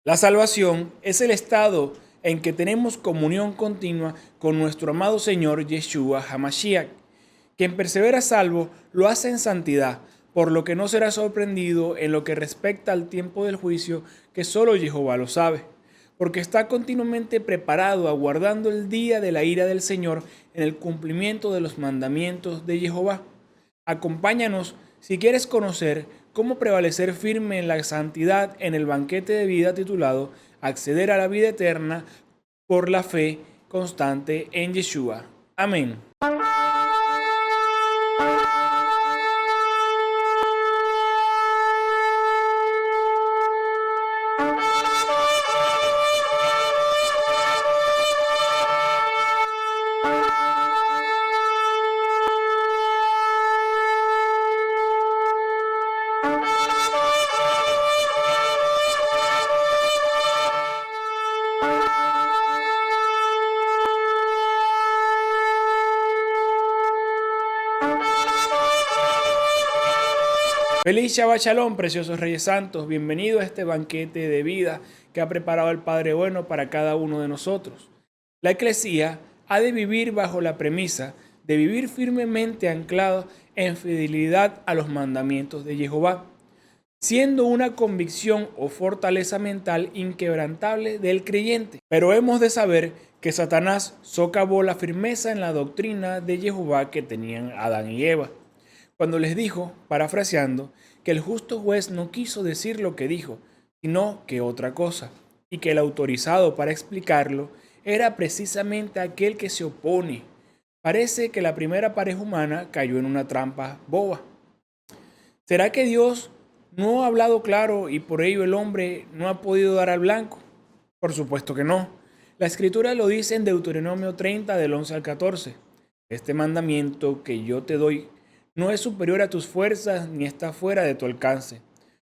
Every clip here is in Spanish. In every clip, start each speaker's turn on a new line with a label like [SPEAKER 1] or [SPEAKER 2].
[SPEAKER 1] La salvación es el estado en que tenemos comunión continua con nuestro amado Señor Yeshua HaMashiach. Quien persevera salvo lo hace en santidad, por lo que no será sorprendido en lo que respecta al tiempo del juicio, que solo Jehová lo sabe, porque está continuamente preparado aguardando el día de la ira del Señor en el cumplimiento de los mandamientos de Jehová. Acompáñanos si quieres conocer cómo prevalecer firme en la santidad en el banquete de vida titulado Acceder a la vida eterna por la fe constante en Yeshua. Amén. Feliz Shabbat Shalom, preciosos Reyes Santos. Bienvenido a este banquete de vida que ha preparado el Padre Bueno para cada uno de nosotros. La Eclesía ha de vivir bajo la premisa de vivir firmemente anclado en fidelidad a los mandamientos de Jehová, siendo una convicción o fortaleza mental inquebrantable del creyente. Pero hemos de saber que Satanás socavó la firmeza en la doctrina de Jehová que tenían Adán y Eva, cuando les dijo, parafraseando, que el justo juez no quiso decir lo que dijo, sino que otra cosa, y que el autorizado para explicarlo era precisamente aquel que se opone. Parece que la primera pareja humana cayó en una trampa boba. ¿Será que Dios no ha hablado claro y por ello el hombre no ha podido dar al blanco? Por supuesto que no. La Escritura lo dice en Deuteronomio 30 del 11 al 14. Este mandamiento que yo te doy no es superior a tus fuerzas ni está fuera de tu alcance.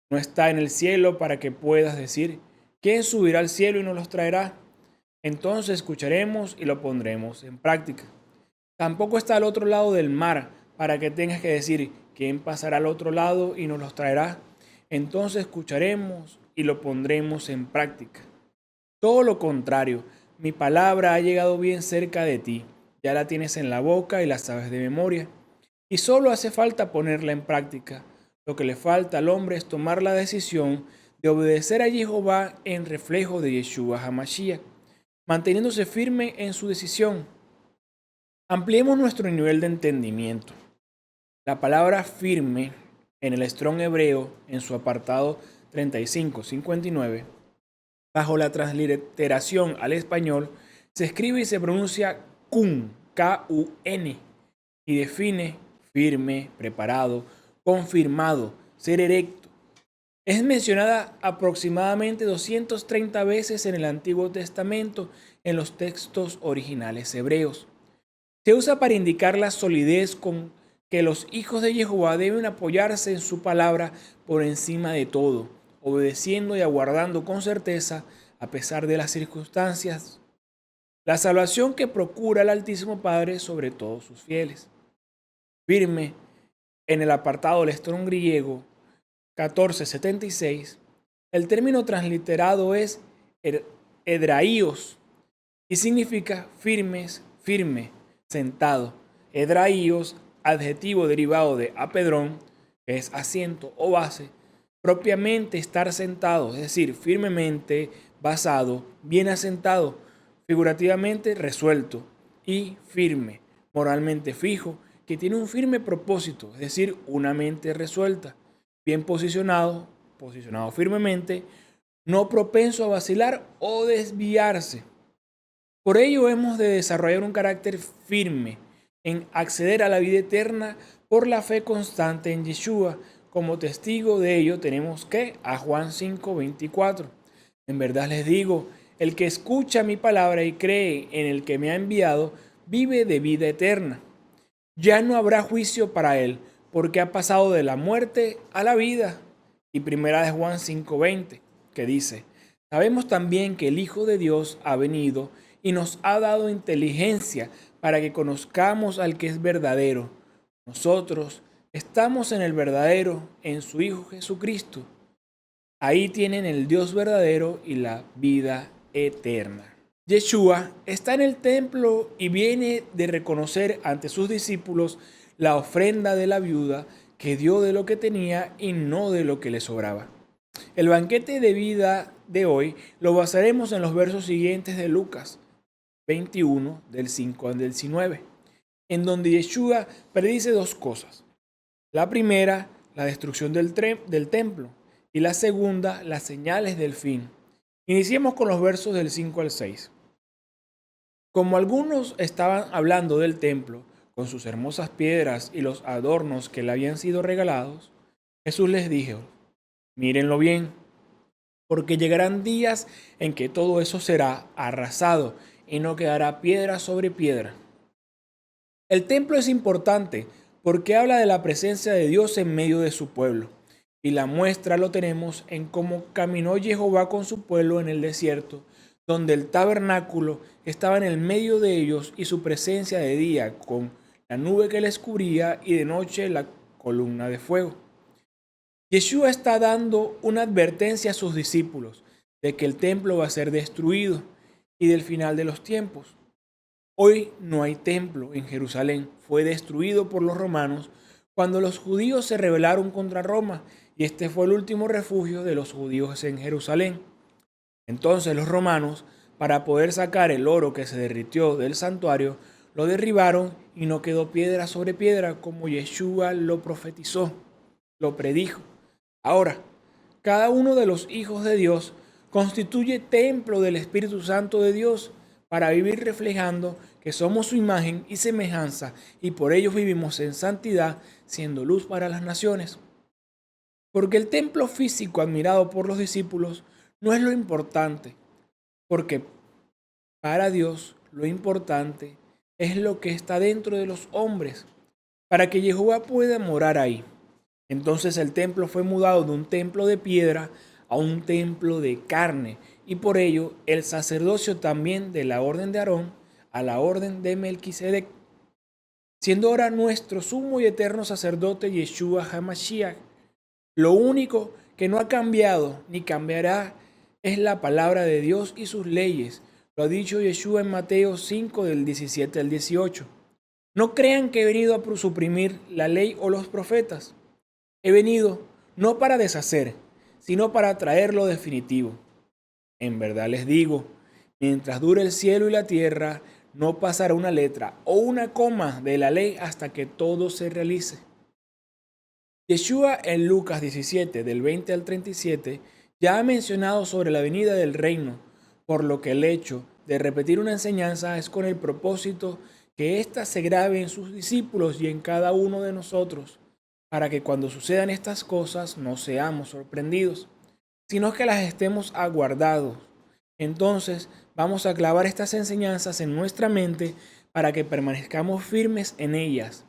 [SPEAKER 1] No está en el cielo para que puedas decir, ¿quién subirá al cielo y nos los traerá? Entonces escucharemos y lo pondremos en práctica. Tampoco está al otro lado del mar para que tengas que decir, ¿quién pasará al otro lado y nos los traerá? Entonces escucharemos y lo pondremos en práctica. Todo lo contrario, mi palabra ha llegado bien cerca de ti, ya la tienes en la boca y la sabes de memoria. Y solo hace falta ponerla en práctica. Lo que le falta al hombre es tomar la decisión de obedecer a Jehová en reflejo de Yeshua HaMashiach, manteniéndose firme en su decisión. Ampliemos nuestro nivel de entendimiento. La palabra firme en el Strong hebreo, en su apartado 35-59, bajo la transliteración al español, se escribe y se pronuncia kun, K-U-N, y define firme, preparado, confirmado, ser erecto. Es mencionada aproximadamente 230 veces en el Antiguo Testamento en los textos originales hebreos. Se usa para indicar la solidez con que los hijos de Jehová deben apoyarse en su palabra por encima de todo, obedeciendo y aguardando con certeza a pesar de las circunstancias. La salvación que procura el Altísimo Padre sobre todos sus fieles. Firme en el apartado del Strong griego 1476, el término transliterado es edraíos y significa firmes, firme, sentado. Edraíos, adjetivo derivado de apedrón, que es asiento o base, propiamente estar sentado, es decir, firmemente basado, bien asentado, figurativamente resuelto y firme, moralmente fijo, que tiene un firme propósito, es decir, una mente resuelta, bien posicionado, posicionado firmemente, no propenso a vacilar o desviarse. Por ello hemos de desarrollar un carácter firme en acceder a la vida eterna por la fe constante en Yeshua. Como testigo de ello tenemos que a Juan 5:24. En verdad les digo, el que escucha mi palabra y cree en el que me ha enviado, vive de vida eterna. Ya no habrá juicio para él, porque ha pasado de la muerte a la vida. Y primera de Juan 5:20, que dice, sabemos también que el Hijo de Dios ha venido y nos ha dado inteligencia para que conozcamos al que es verdadero. Nosotros estamos en el verdadero, en su Hijo Jesucristo. Ahí tienen el Dios verdadero y la vida eterna. Yeshua está en el templo y viene de reconocer ante sus discípulos la ofrenda de la viuda que dio de lo que tenía y no de lo que le sobraba. El banquete de vida de hoy lo basaremos en los versos siguientes de Lucas 21, del 5 al 19, en donde Yeshua predice dos cosas. La primera, la destrucción del templo, y la segunda, las señales del fin. Iniciemos con los versos del 5 al 6. Como algunos estaban hablando del templo, con sus hermosas piedras y los adornos que le habían sido regalados, Jesús les dijo: mírenlo bien, porque llegarán días en que todo eso será arrasado y no quedará piedra sobre piedra. El templo es importante porque habla de la presencia de Dios en medio de su pueblo. Y la muestra lo tenemos en cómo caminó Jehová con su pueblo en el desierto, donde el tabernáculo estaba en el medio de ellos y su presencia de día con la nube que les cubría y de noche la columna de fuego. Yeshua está dando una advertencia a sus discípulos de que el templo va a ser destruido y del final de los tiempos. Hoy no hay templo en Jerusalén. Fue destruido por los romanos cuando los judíos se rebelaron contra Roma y este fue el último refugio de los judíos en Jerusalén. Entonces los romanos, para poder sacar el oro que se derritió del santuario, lo derribaron y no quedó piedra sobre piedra como Yeshua lo profetizó, lo predijo. Ahora, cada uno de los hijos de Dios constituye templo del Espíritu Santo de Dios para vivir reflejando que somos su imagen y semejanza y por ello vivimos en santidad, siendo luz para las naciones. Porque el templo físico admirado por los discípulos no es lo importante, porque para Dios lo importante es lo que está dentro de los hombres, para que Jehová pueda morar ahí. Entonces el templo fue mudado de un templo de piedra a un templo de carne, y por ello el sacerdocio también de la orden de Aarón a la orden de Melquisedec, siendo ahora nuestro sumo y eterno sacerdote Yeshua HaMashiach. Lo único que no ha cambiado ni cambiará es la palabra de Dios y sus leyes. Lo ha dicho Yeshua en Mateo 5 del 17 al 18. No crean que he venido a suprimir la ley o los profetas. He venido no para deshacer, sino para traer lo definitivo. En verdad les digo, mientras dure el cielo y la tierra, no pasará una letra o una coma de la ley hasta que todo se realice. Yeshua en Lucas 17, del 20 al 37, ya ha mencionado sobre la venida del reino, por lo que el hecho de repetir una enseñanza es con el propósito que ésta se grabe en sus discípulos y en cada uno de nosotros, para que cuando sucedan estas cosas no seamos sorprendidos, sino que las estemos aguardados. Entonces vamos a clavar estas enseñanzas en nuestra mente para que permanezcamos firmes en ellas.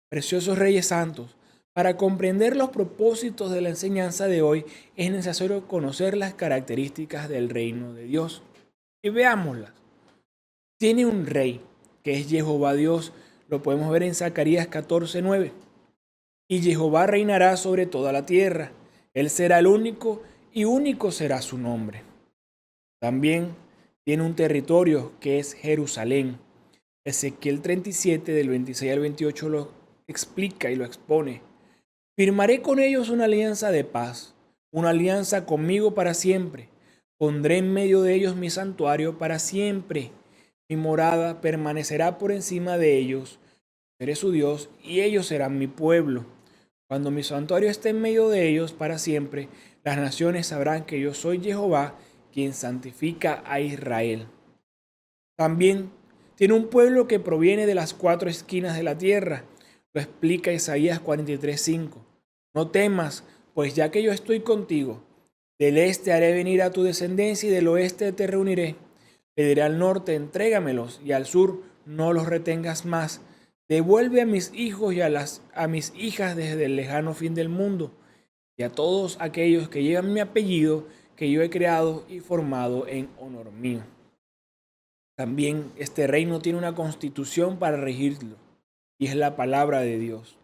[SPEAKER 1] Preciosos Reyes Santos, para comprender los propósitos de la enseñanza de hoy es necesario conocer las características del reino de Dios. Y veámoslas. Tiene un rey, que es Jehová Dios, lo podemos ver en Zacarías 14:9. Y Jehová reinará sobre toda la tierra. Él será el único y único será su nombre. También tiene un territorio que es Jerusalén. Ezequiel 37 del 26 al 28 lo explica y lo expone. Firmaré con ellos una alianza de paz, una alianza conmigo para siempre. Pondré en medio de ellos mi santuario para siempre. Mi morada permanecerá por encima de ellos. Seré su Dios y ellos serán mi pueblo. Cuando mi santuario esté en medio de ellos para siempre, las naciones sabrán que yo soy Jehová, quien santifica a Israel. También tiene un pueblo que proviene de las cuatro esquinas de la tierra. Lo explica Isaías 43:5. No temas, pues ya que yo estoy contigo, del este haré venir a tu descendencia y del oeste te reuniré. Le diré al norte, entrégamelos, y al sur, no los retengas más. Devuelve a mis hijos y a mis hijas desde el lejano fin del mundo, y a todos aquellos que llevan mi apellido, que yo he creado y formado en honor mío. También este reino tiene una constitución para regirlo, y es la palabra de Dios.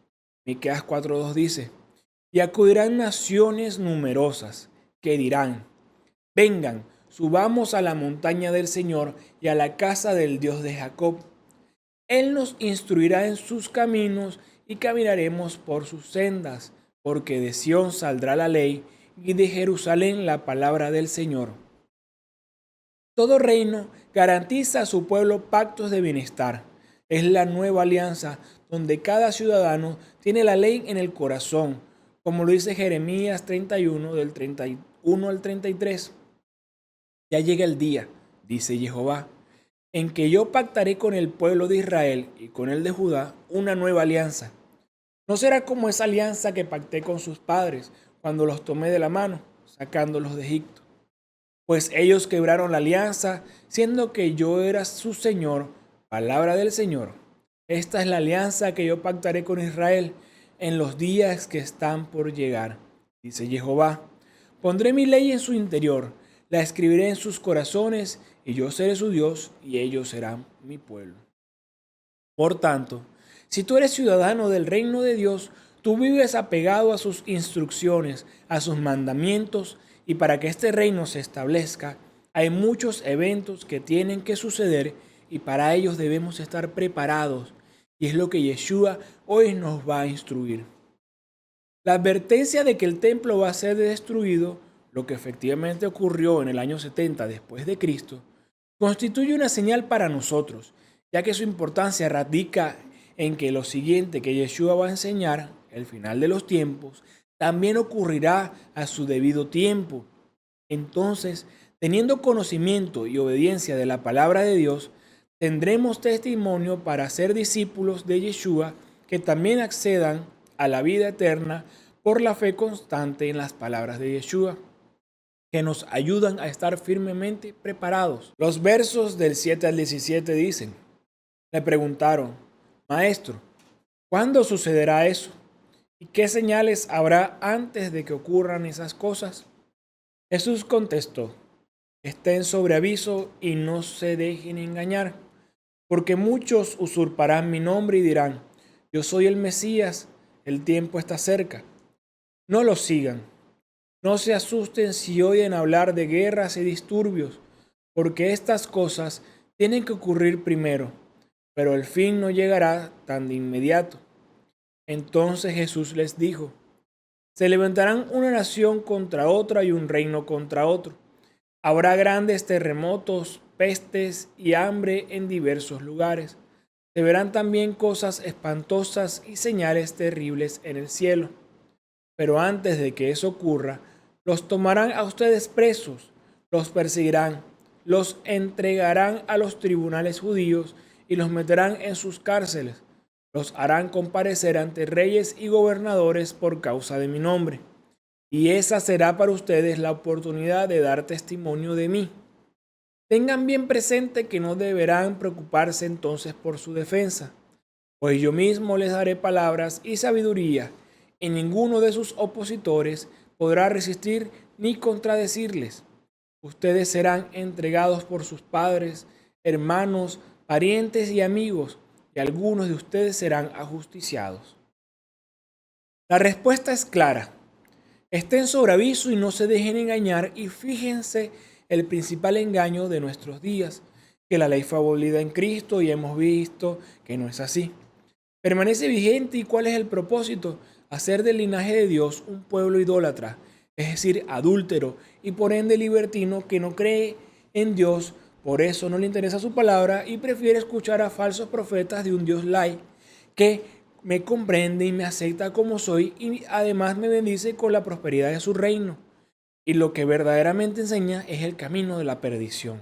[SPEAKER 1] Miqueas 4:2 dice: Y acudirán naciones numerosas que dirán: vengan, subamos a la montaña del Señor y a la casa del Dios de Jacob. Él nos instruirá en sus caminos y caminaremos por sus sendas, porque de Sión saldrá la ley y de Jerusalén la palabra del Señor. Todo reino garantiza a su pueblo pactos de bienestar. Es la nueva alianza donde cada ciudadano tiene la ley en el corazón, como lo dice Jeremías 31 del 31 al 33. Ya llega el día, dice Jehová, en que yo pactaré con el pueblo de Israel y con el de Judá una nueva alianza. No será como esa alianza que pacté con sus padres cuando los tomé de la mano, sacándolos de Egipto. Pues ellos quebraron la alianza, siendo que yo era su Señor, palabra del Señor. Esta es la alianza que yo pactaré con Israel en los días que están por llegar, dice Jehová. Pondré mi ley en su interior, la escribiré en sus corazones, y yo seré su Dios, y ellos serán mi pueblo. Por tanto, si tú eres ciudadano del reino de Dios, tú vives apegado a sus instrucciones, a sus mandamientos, y para que este reino se establezca, hay muchos eventos que tienen que suceder y para ellos debemos estar preparados. Y es lo que Yeshua hoy nos va a instruir. La advertencia de que el templo va a ser destruido, lo que efectivamente ocurrió en el año 70 después de Cristo, constituye una señal para nosotros, ya que su importancia radica en que lo siguiente que Yeshua va a enseñar, el final de los tiempos, también ocurrirá a su debido tiempo. Entonces, teniendo conocimiento y obediencia de la palabra de Dios, tendremos testimonio para ser discípulos de Yeshua que también accedan a la vida eterna por la fe constante en las palabras de Yeshua, que nos ayudan a estar firmemente preparados. Los versos del 7 al 17 dicen: le preguntaron: Maestro, ¿cuándo sucederá eso? ¿Y qué señales habrá antes de que ocurran esas cosas? Jesús contestó: estén sobre aviso y no se dejen engañar, porque muchos usurparán mi nombre y dirán: yo soy el Mesías, el tiempo está cerca. No los sigan. No se asusten si oyen hablar de guerras y disturbios, porque estas cosas tienen que ocurrir primero, pero el fin no llegará tan de inmediato. Entonces Jesús les dijo: se levantarán una nación contra otra y un reino contra otro. Habrá grandes terremotos, pestes y hambre en diversos lugares. Se verán también cosas espantosas y señales terribles en el cielo. Pero antes de que eso ocurra, los tomarán a ustedes presos, los perseguirán, los entregarán a los tribunales judíos y los meterán en sus cárceles. Los harán comparecer ante reyes y gobernadores por causa de mi nombre. Y esa será para ustedes la oportunidad de dar testimonio de mí. Tengan bien presente que no deberán preocuparse entonces por su defensa, pues yo mismo les daré palabras y sabiduría, y ninguno de sus opositores podrá resistir ni contradecirles. Ustedes serán entregados por sus padres, hermanos, parientes y amigos, y algunos de ustedes serán ajusticiados. La respuesta es clara. Estén sobre aviso y no se dejen engañar, y fíjense el principal engaño de nuestros días, que la ley fue abolida en Cristo y hemos visto que no es así. Permanece vigente. ¿Y cuál es el propósito? Hacer del linaje de Dios un pueblo idólatra, es decir, adúltero y por ende libertino, que no cree en Dios, por eso no le interesa su palabra y prefiere escuchar a falsos profetas de un Dios light que me comprende y me acepta como soy y además me bendice con la prosperidad de su reino. Y lo que verdaderamente enseña es el camino de la perdición.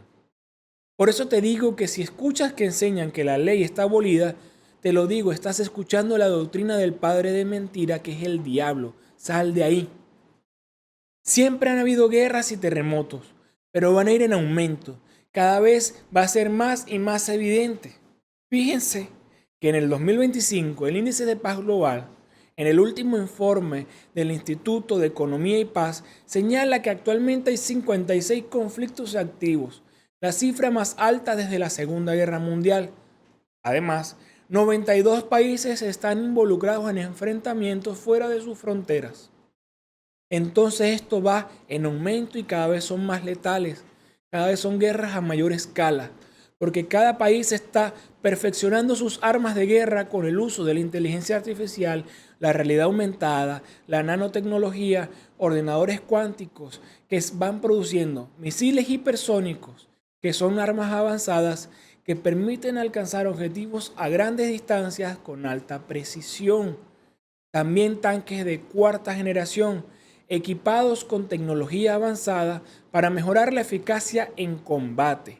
[SPEAKER 1] Por eso te digo que si escuchas que enseñan que la ley está abolida, te lo digo, estás escuchando la doctrina del padre de mentira, que es el diablo. Sal de ahí. Siempre han habido guerras y terremotos, pero van a ir en aumento. Cada vez va a ser más y más evidente. Fíjense que en el 2025 el índice de paz global, en el último informe del Instituto de Economía y Paz, señala que actualmente hay 56 conflictos activos, la cifra más alta desde la Segunda Guerra Mundial. Además, 92 países están involucrados en enfrentamientos fuera de sus fronteras. entonces esto va en aumento y cada vez son más letales. Cada vez son guerras a mayor escala, porque cada país está perfeccionando sus armas de guerra con el uso de la inteligencia artificial, la realidad aumentada, la nanotecnología, ordenadores cuánticos que van produciendo misiles hipersónicos, que son armas avanzadas que permiten alcanzar objetivos a grandes distancias con alta precisión. También tanques de cuarta generación, equipados con tecnología avanzada para mejorar la eficacia en combate.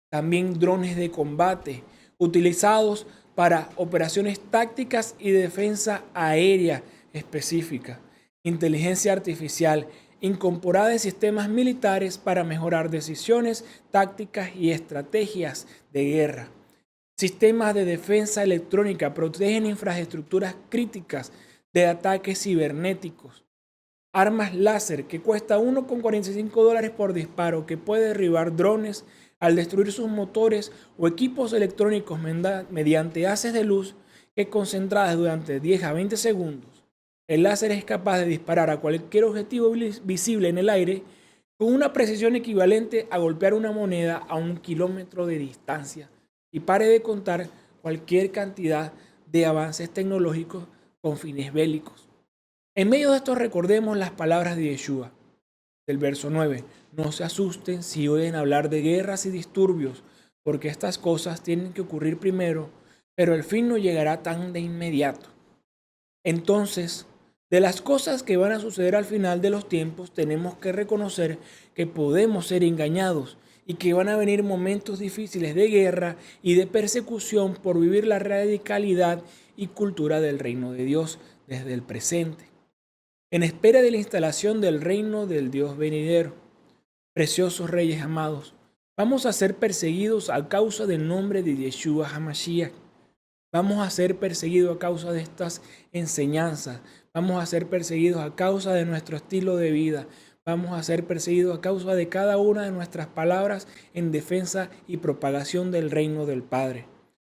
[SPEAKER 1] También drones de combate, utilizados para operaciones tácticas y defensa aérea específica. Inteligencia artificial, incorporada en sistemas militares para mejorar decisiones, tácticas y estrategias de guerra. Sistemas de defensa electrónica protegen infraestructuras críticas de ataques cibernéticos. Armas láser que cuesta $1,45 por disparo, que puede derribar drones al destruir sus motores o equipos electrónicos mediante haces de luz que concentradas durante 10 a 20 segundos. El láser es capaz de disparar a cualquier objetivo visible en el aire con una precisión equivalente a golpear una moneda a 1 kilómetro de distancia. Y pare de contar cualquier cantidad de avances tecnológicos con fines bélicos. En medio de esto recordemos las palabras de Yeshua, del verso 9. No se asusten si oyen hablar de guerras y disturbios, porque estas cosas tienen que ocurrir primero, pero el fin no llegará tan de inmediato. Entonces, de las cosas que van a suceder al final de los tiempos, tenemos que reconocer que podemos ser engañados y que van a venir momentos difíciles de guerra y de persecución por vivir la radicalidad y cultura del reino de Dios desde el presente, en espera de la instalación del reino del Dios venidero. Preciosos reyes amados, vamos a ser perseguidos a causa del nombre de Yeshua HaMashiach. Vamos a ser perseguidos a causa de estas enseñanzas. Vamos a ser perseguidos a causa de nuestro estilo de vida. Vamos a ser perseguidos a causa de cada una de nuestras palabras en defensa y propagación del reino del Padre.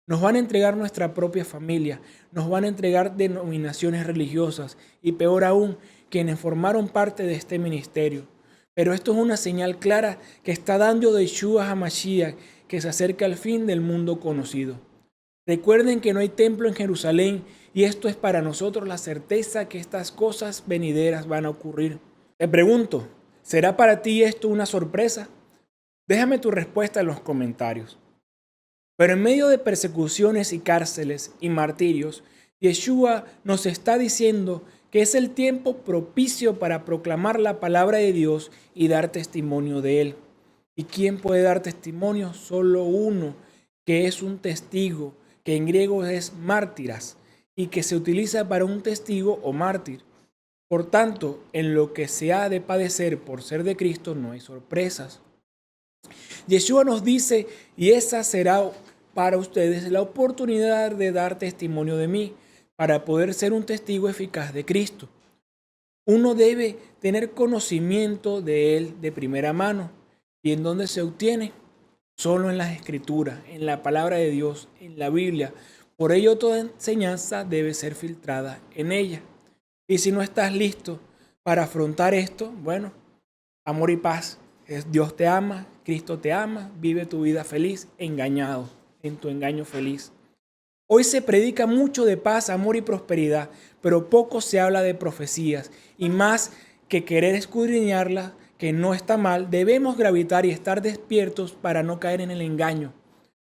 [SPEAKER 1] Nos van a entregar nuestra propia familia, nos van a entregar denominaciones religiosas y peor aún, quienes formaron parte de este ministerio. Pero esto es una señal clara que está dando Yeshua HaMashiach, que se acerca al fin del mundo conocido. Recuerden que no hay templo en Jerusalén y esto es para nosotros la certeza que estas cosas venideras van a ocurrir. Te pregunto, ¿será para ti esto una sorpresa? Déjame tu respuesta en los comentarios. Pero en medio de persecuciones y cárceles y martirios, Yeshua nos está diciendo que es el tiempo propicio para proclamar la palabra de Dios y dar testimonio de Él. ¿Y quién puede dar testimonio? Solo uno, que es un testigo, que en griego es mártiras, y que se utiliza para un testigo o mártir. Por tanto, en lo que se ha de padecer por ser de Cristo no hay sorpresas. Yeshua nos dice, y esa será para ustedes la oportunidad de dar testimonio de mí, para poder ser un testigo eficaz de Cristo. Uno debe tener conocimiento de Él de primera mano. ¿Y en dónde se obtiene? Solo en las Escrituras, en la palabra de Dios, en la Biblia. Por ello toda enseñanza debe ser filtrada en ella. Y si no estás listo para afrontar esto, bueno, amor y paz. Dios te ama, Cristo te ama, vive tu vida feliz, engañado, en tu engaño feliz. Hoy se predica mucho de paz, amor y prosperidad, pero poco se habla de profecías. Y más que querer escudriñarlas, que no está mal, debemos gravitar y estar despiertos para no caer en el engaño.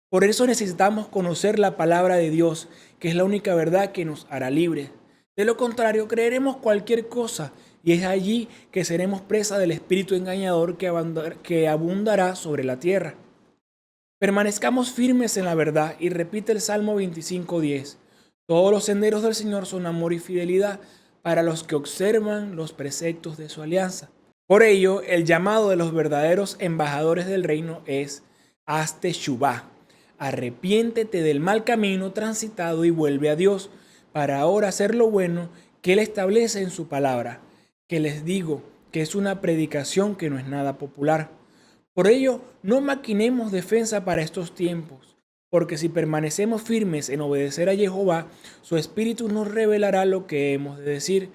[SPEAKER 1] Por eso necesitamos conocer la palabra de Dios, que es la única verdad que nos hará libres. De lo contrario, creeremos cualquier cosa y es allí que seremos presa del espíritu engañador que abundará sobre la tierra. Permanezcamos firmes en la verdad y repite el Salmo 25:10. Todos los senderos del Señor son amor y fidelidad para los que observan los preceptos de su alianza. Por ello, el llamado de los verdaderos embajadores del reino es: haz teshuvá, arrepiéntete del mal camino transitado y vuelve a Dios, para ahora hacer lo bueno que Él establece en su palabra, que les digo que es una predicación que no es nada popular. Por ello, no maquinemos defensa para estos tiempos, porque si permanecemos firmes en obedecer a Jehová, su Espíritu nos revelará lo que hemos de decir.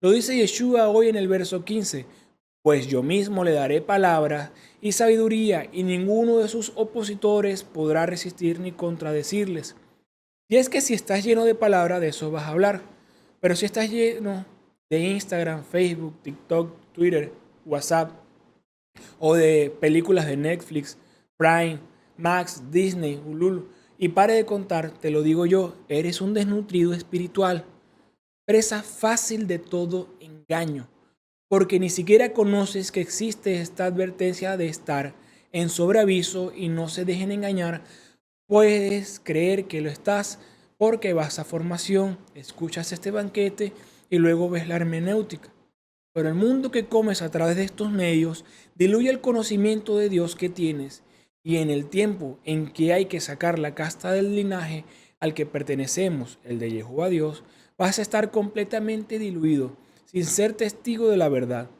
[SPEAKER 1] Lo dice Yeshua hoy en el verso 15. Pues yo mismo le daré palabras y sabiduría, y ninguno de sus opositores podrá resistir ni contradecirles. Y es que si estás lleno de palabra, de eso vas a hablar. Pero si estás lleno de Instagram, Facebook, TikTok, Twitter, WhatsApp, o de películas de Netflix, Prime, Max, Disney, Hulu, y pare de contar, te lo digo yo, eres un desnutrido espiritual, presa fácil de todo engaño, porque ni siquiera conoces que existe esta advertencia de estar en sobreaviso y no se dejen engañar. Puedes creer que lo estás porque vas a formación, escuchas este banquete y luego ves la hermenéutica. Pero el mundo que comes a través de estos medios diluye el conocimiento de Dios que tienes, y en el tiempo en que hay que sacar la casta del linaje al que pertenecemos, el de Jehová Dios, vas a estar completamente diluido, sin ser testigo de la verdad.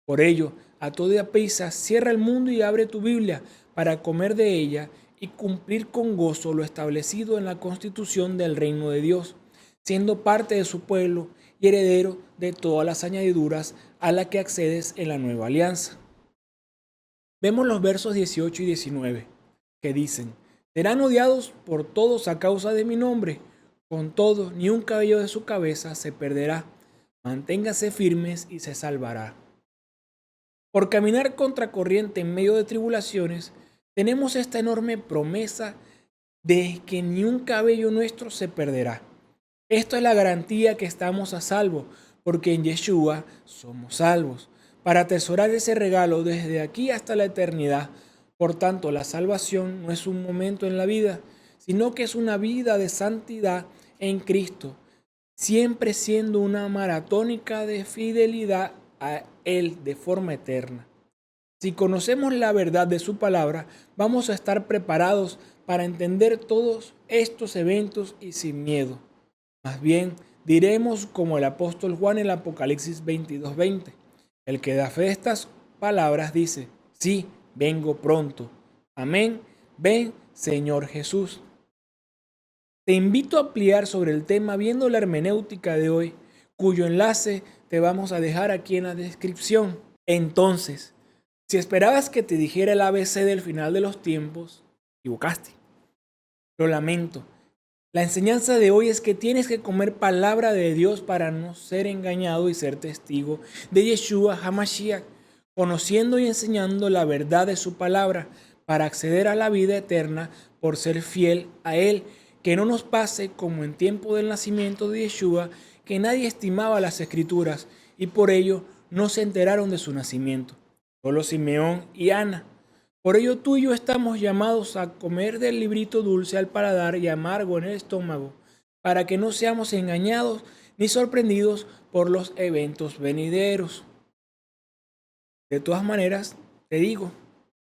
[SPEAKER 1] Por ello, a toda prisa, cierra el mundo y abre tu Biblia para comer de ella y cumplir con gozo lo establecido en la constitución del reino de Dios, siendo parte de su pueblo y heredero de todas las añadiduras a las que accedes en la nueva alianza. Vemos los versos 18 y 19 que dicen: serán odiados por todos a causa de mi nombre, con todo ni un cabello de su cabeza se perderá. Manténgase firmes y se salvará. Por caminar contracorriente en medio de tribulaciones, tenemos esta enorme promesa de que ni un cabello nuestro se perderá. Esto es la garantía que estamos a salvo, porque en Yeshua somos salvos, para atesorar ese regalo desde aquí hasta la eternidad. Por tanto, la salvación no es un momento en la vida, sino que es una vida de santidad en Cristo, siempre siendo una maratónica de fidelidad a Él de forma eterna. Si conocemos la verdad de su palabra, vamos a estar preparados para entender todos estos eventos y sin miedo. Más bien, diremos como el apóstol Juan en el Apocalipsis 22:20. El que da fe de estas palabras dice: sí, vengo pronto. Amén. Ven, Señor Jesús. Te invito a ampliar sobre el tema viendo la hermenéutica de hoy, cuyo enlace te vamos a dejar aquí en la descripción. Entonces, si esperabas que te dijera el ABC del final de los tiempos, equivocaste. Lo lamento. La enseñanza de hoy es que tienes que comer palabra de Dios para no ser engañado y ser testigo de Yeshua HaMashiach, conociendo y enseñando la verdad de su palabra para acceder a la vida eterna por ser fiel a Él. Que no nos pase como en tiempo del nacimiento de Yeshua, que nadie estimaba las Escrituras y por ello no se enteraron de su nacimiento, solo Simeón y Ana. Por ello tú y yo estamos llamados a comer del librito dulce al paladar y amargo en el estómago, para que no seamos engañados ni sorprendidos por los eventos venideros. De todas maneras, te digo,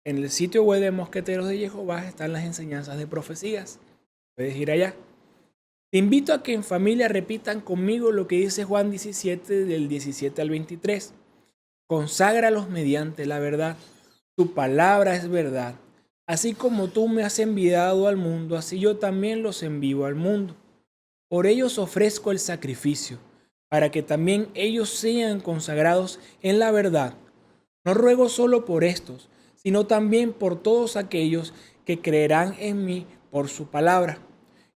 [SPEAKER 1] en el sitio web de Mosqueteros de Jehová están las enseñanzas de profecías. Puedes ir allá. Te invito a que en familia repitan conmigo lo que dice Juan 17 del 17 al 23. Conságralos mediante la verdad. Tu palabra es verdad. Así como tú me has enviado al mundo, así yo también los envío al mundo. Por ellos ofrezco el sacrificio, para que también ellos sean consagrados en la verdad. No ruego solo por estos, sino también por todos aquellos que creerán en mí por su palabra.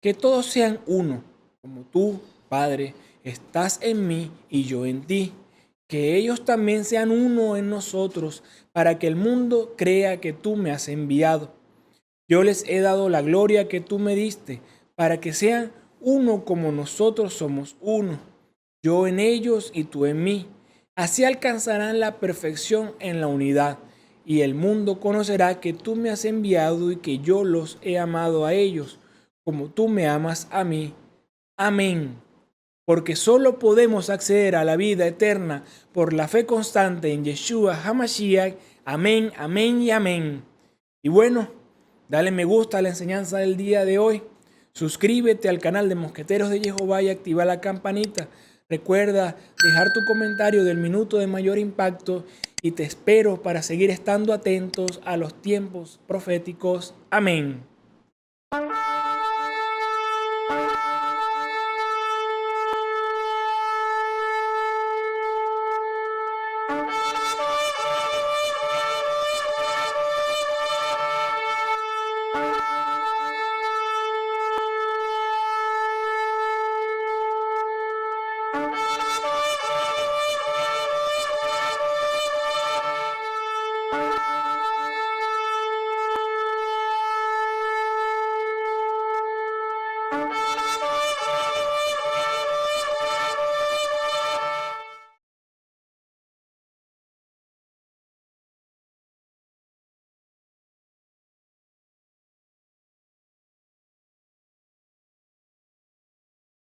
[SPEAKER 1] Que todos sean uno, como tú, Padre, estás en mí y yo en ti. Que ellos también sean uno en nosotros, para que el mundo crea que tú me has enviado. Yo les he dado la gloria que tú me diste, para que sean uno como nosotros somos uno. Yo en ellos y tú en mí. Así alcanzarán la perfección en la unidad, y el mundo conocerá que tú me has enviado y que yo los he amado a ellos, como tú me amas a mí. Amén. Porque solo podemos acceder a la vida eterna por la fe constante en Yeshua HaMashiach. Amén, amén y amén. Y bueno, dale me gusta a la enseñanza del día de hoy. Suscríbete al canal de Mosqueteros de Jehová y activa la campanita. Recuerda dejar tu comentario del minuto de mayor impacto y te espero para seguir estando atentos a los tiempos proféticos. Amén.